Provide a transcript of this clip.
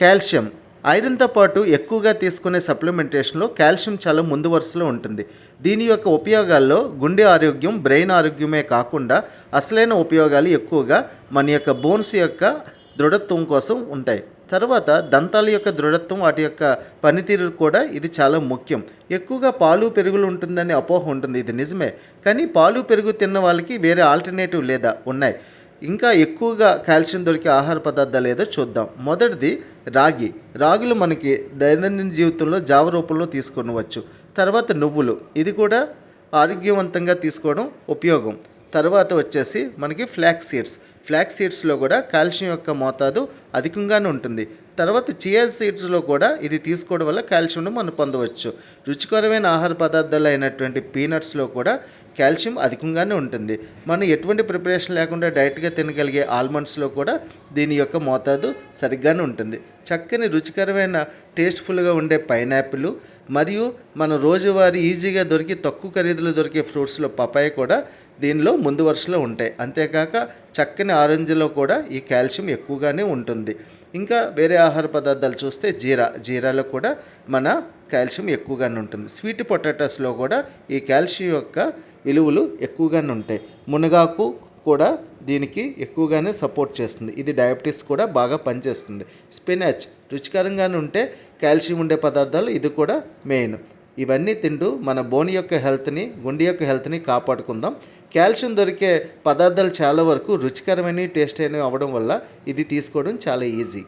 Calcium ఐరన్తో పాటు ఎక్కువగా తీసుకునే సప్లిమెంటేషన్లో కాల్షియం చాలా ముందు వరుసలో ఉంటుంది. దీని యొక్క ఉపయోగాల్లో గుండె ఆరోగ్యం, బ్రెయిన్ ఆరోగ్యమే కాకుండా అసలైన ఉపయోగాలు ఎక్కువగా మన యొక్క బోన్స్ యొక్క దృఢత్వం కోసం ఉంటాయి. తర్వాత దంతాల యొక్క దృఢత్వం, వాటి యొక్క పనితీరు కూడా ఇది చాలా ముఖ్యం. ఎక్కువగా పాలు పెరుగులు ఉంటుందని అపోహ ఉంటుంది, ఇది నిజమే. కానీ పాలు పెరుగు తిన్న వాళ్ళకి వేరే ఆల్టర్నేటివ్ లేదా ఉన్నాయి. ఇంకా ఎక్కువగా కాల్షియం దొరికే ఆహార పదార్థాలు ఏదో చూద్దాం. మొదటిది రాగులు మనకి దైనందిన జీవితంలో జావ రూపంలో తీసుకొనవచ్చు. తర్వాత నువ్వులు, ఇది కూడా ఆరోగ్యవంతంగా తీసుకోవడం ఉపయోగం. తర్వాత వచ్చేసి మనకి ఫ్లాక్స్ సీడ్స్లో కూడా కాల్షియం యొక్క మోతాదు అధికంగానే ఉంటుంది. తర్వాత చియా సీడ్స్లో కూడా ఇది తీసుకోవడం వల్ల కాల్షియంను మనం పొందవచ్చు. రుచికరమైన ఆహార పదార్థాలు అయినటువంటి పీనట్స్లో కూడా కాల్షియం అధికంగానే ఉంటుంది. మనం ఎటువంటి ప్రిపరేషన్ లేకుండా డైరెక్ట్గా తినగలిగే ఆల్మండ్స్లో కూడా దీని యొక్క మోతాదు సరిగ్గానే ఉంటుంది. చక్కని రుచికరమైన టేస్ట్ఫుల్గా ఉండే పైనాపిల్ మరియు మన రోజువారీ ఈజీగా దొరికి తక్కువ ఖరీదులో దొరికే ఫ్రూట్స్లో పపాయ కూడా దీనిలో ముందు వరుసలో ఉంటాయి. అంతేకాక చక్కని ఆరెంజ్లో కూడా ఈ కాల్షియం ఎక్కువగానే ఉంటుంది. ఇంకా వేరే ఆహార పదార్థాలు చూస్తే జీరాలో కూడా మన కాల్షియం ఎక్కువగానే ఉంటుంది. స్వీట్ పొటాటోస్లో కూడా ఈ కాల్షియం యొక్క విలువలు ఎక్కువగానే ఉంటాయి. మునగాకు కూడా దీనికి ఎక్కువగానే సపోర్ట్ చేస్తుంది. ఇది డయాబెటీస్ కూడా బాగా పనిచేస్తుంది. స్పినాచ్ రుచికరంగానే ఉంటే కాల్షియం ఉండే పదార్థాలు ఇది కూడా మెయిన్. ఇవన్నీ తింటూ మన బోన్ యొక్క హెల్త్ని, గుండె యొక్క హెల్త్ని కాపాడుకుందాం. కాల్షియం దొరికే పదార్థాలు చాలా వరకు రుచికరమైన, టేస్ట్ అయినవి అవ్వడం వల్ల ఇది తీసుకోవడం చాలా ఈజీ.